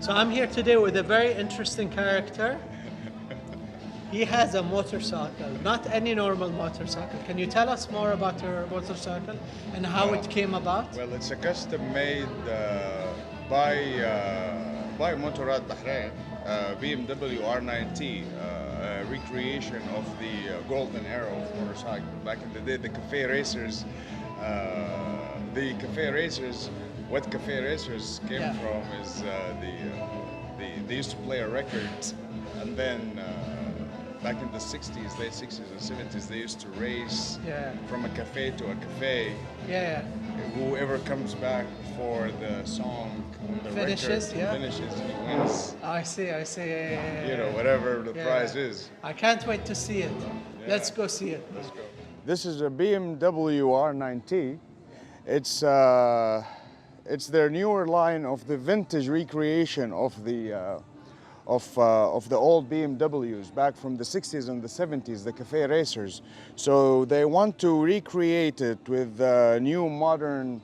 So I'm here today with a very interesting character. He has a motorcycle, not any normal motorcycle. Can you tell us more about your motorcycle and how it came about? Well, it's a custom made by Bandar Abu Zenadeh, BMW R nineT, recreation of the golden era of motorcycle. Back in the day, the cafe racers, what cafe racers came from is they used to play a record, and then back in the 60s, late 60s and 70s, they used to race from a cafe to a cafe. Yeah. Whoever comes back for the song, the Finishes, record, finishes, he wins. I see. Yeah. You know, whatever the prize is. I can't wait to see it. Let's go see it. Let's go. This is a BMW R nineT. It's their newer line of the vintage recreation of the old BMWs back from the 60s and the 70s, the cafe racers. So they want to recreate it with a new modern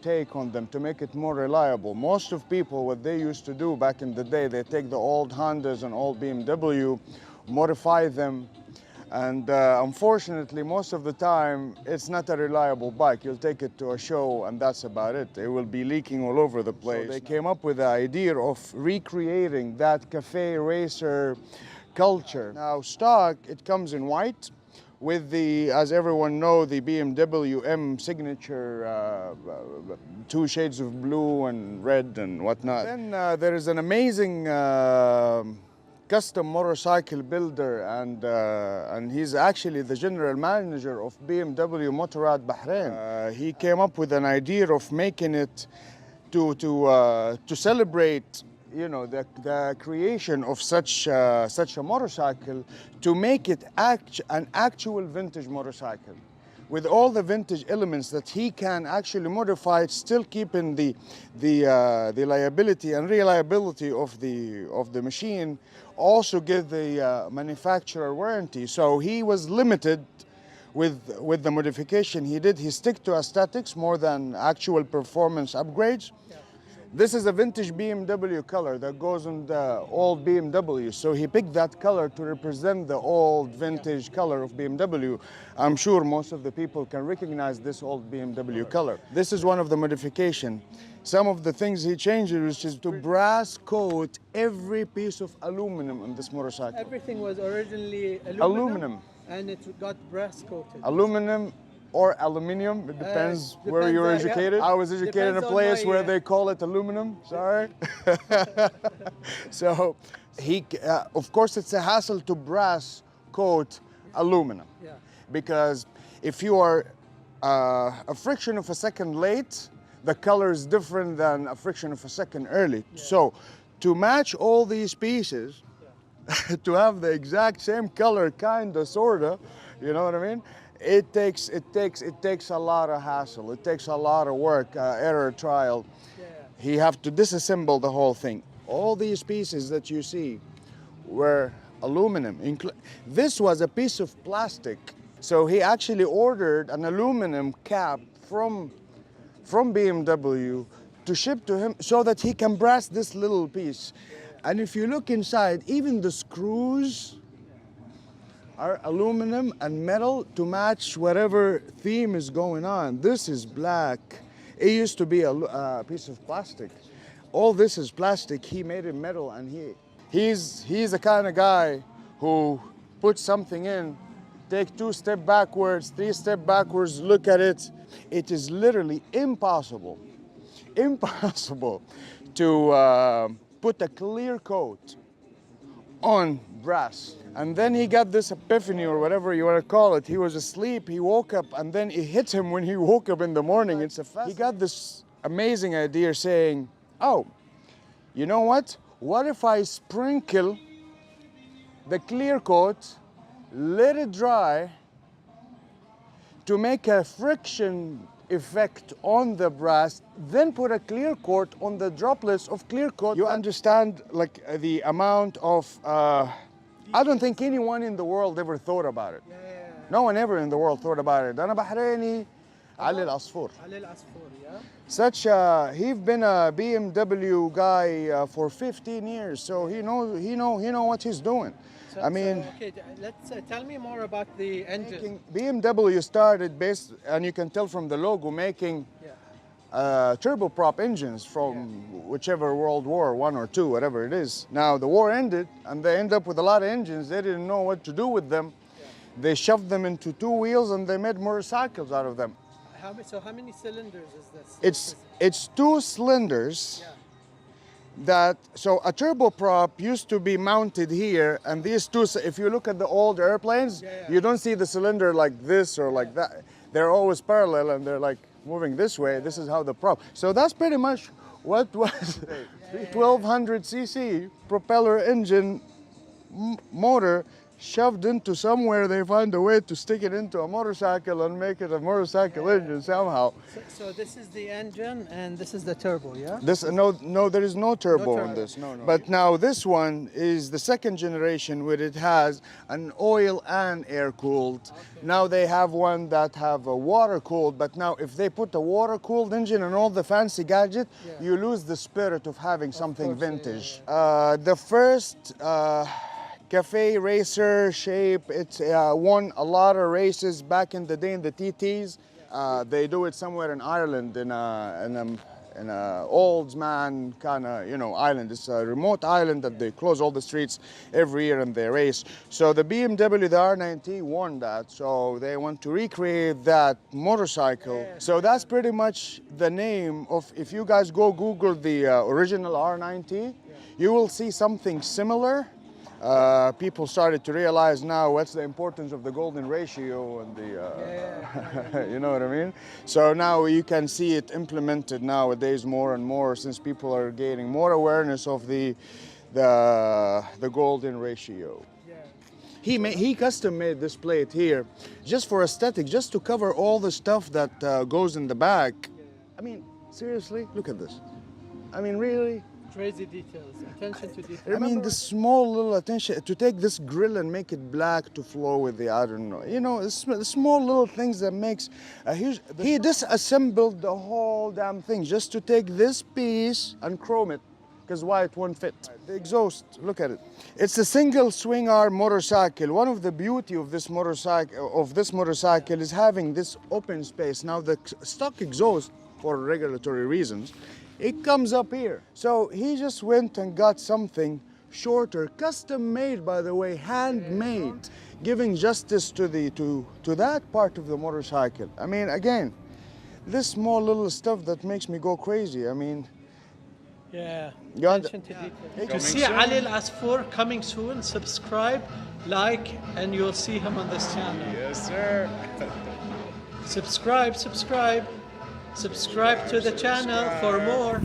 take on them to make it more reliable. Most of people, what they used to do back in the day, they take the old Hondas and old BMW, modify them, and unfortunately, most of the time, it's not a reliable bike. You'll take it to a show and that's about it. It will be leaking all over the place. So they came up with the idea of recreating that cafe racer culture. Now, stock, it comes in white with the, as everyone knows, the BMW M signature, 2 shades of blue and red and whatnot. Then there is an amazing custom motorcycle builder, and he's actually the general manager of BMW Motorrad Bahrain. He came up with an idea of making it to celebrate, you know, the creation of such a motorcycle, to make it an actual vintage motorcycle with all the vintage elements that he can actually modify it, still keeping the liability and reliability of the machine, also give the manufacturer warranty. So he was limited with the modification he did. He stick to aesthetics more than actual performance upgrades. This is a vintage BMW color that goes on the old BMW. So he picked that color to represent the old vintage color of BMW. I'm sure most of the people can recognize this old BMW color. This is one of the modification. Some of the things he changed was just to brass coat every piece of aluminum on this motorcycle. Everything was originally aluminum. And it got brass coated. Aluminum or aluminium, it depends where you're educated. I was educated in a place where they call it aluminum, sorry. So of course it's a hassle to brass coat aluminum. Because if you are a fraction of a second late, the color is different than a fraction of a second early. So to match all these pieces, to have the exact same color, kinda, sorta, you know what I mean? It takes a lot of hassle. It takes a lot of work, error, trial. He have to disassemble the whole thing. All these pieces that you see were aluminum. This was a piece of plastic. So he actually ordered an aluminum cap from BMW to ship to him so that he can brass this little piece. And if you look inside, even the screws are aluminum and metal to match whatever theme is going on. This is black. It used to be a piece of plastic. All this is plastic. He made it metal, and he's the kind of guy who puts something in, take 2 steps backwards, 3 steps backwards, look at it. It is literally impossible to put a clear coat on brass. And then he got this epiphany, or whatever you want to call it. He was asleep, he woke up, and then it hit him when he woke up in the morning. He got this amazing idea saying, oh, you know what? What if I sprinkle the clear coat, let it dry, to make a friction effect on the brass, then put a clear coat on the droplets of clear coat. You understand, like, the amount of I don't think anyone in the world ever thought about it. No one ever in the world thought about it. أنا بحريني على العصفور. على العصفور. He's been a BMW guy for 15 years, so he know what he's doing. So, I mean, okay, let's tell me more about the engine. BMW started based, and you can tell from the logo, making turboprop engines from whichever World War I or II, whatever it is. Now the war ended, and they end up with a lot of engines. They didn't know what to do with them. They shoved them into two wheels, and they made motorcycles out of them. So how many cylinders is this? It's two cylinders. So a turboprop used to be mounted here, and these two, if you look at the old airplanes, you don't see the cylinder like this or like that. They're always parallel, and they're like moving this way. This is how the prop. So that's pretty much what was 1200 cc propeller engine motor shoved into somewhere. They find a way to stick it into a motorcycle and make it a motorcycle engine somehow. So this is the engine and this is the turbo, yeah? No, there is no turbo on this. No. But now this one is the second generation, where it has an oil and air cooled. Now they have one that have a water cooled, but now if they put a water cooled engine and all the fancy gadget, you lose the spirit of having something vintage. The first cafe racer shape, it's won a lot of races back in the day in the TTs. They do it somewhere in Ireland in a old man kind of island. It's a remote island that they close all the streets every year and they race. So the BMW, the R9T won that. So they want to recreate that motorcycle. So that's pretty much the name of, if you guys go Google the original R9T, you will see something similar. People started to realize now what's the importance of the golden ratio and the, you know what I mean? So now you can see it implemented nowadays more and more, since people are gaining more awareness of the golden ratio. He custom made this plate here just for aesthetic, just to cover all the stuff that goes in the back. I mean, seriously, look at this. I mean, really? Crazy details, attention to detail. I mean, the small little attention to take this grill and make it black to flow with the, I don't know, the small little things that makes a huge. He disassembled the whole damn thing just to take this piece and chrome it, because why it won't fit. The exhaust, look at it. It's a single swing arm motorcycle. One of the beauty of this motorcycle is having this open space. Now the stock exhaust, for regulatory reasons, it comes up here. So he just went and got something shorter, custom made, by the way, handmade, giving justice to that part of the motorcycle. I mean, again, this small little stuff that makes me go crazy. I mean, attention to detail. To see Ali Al-Asfour coming soon, subscribe, like, and you'll see him on this channel. Yes, sir. Subscribe to the channel for more.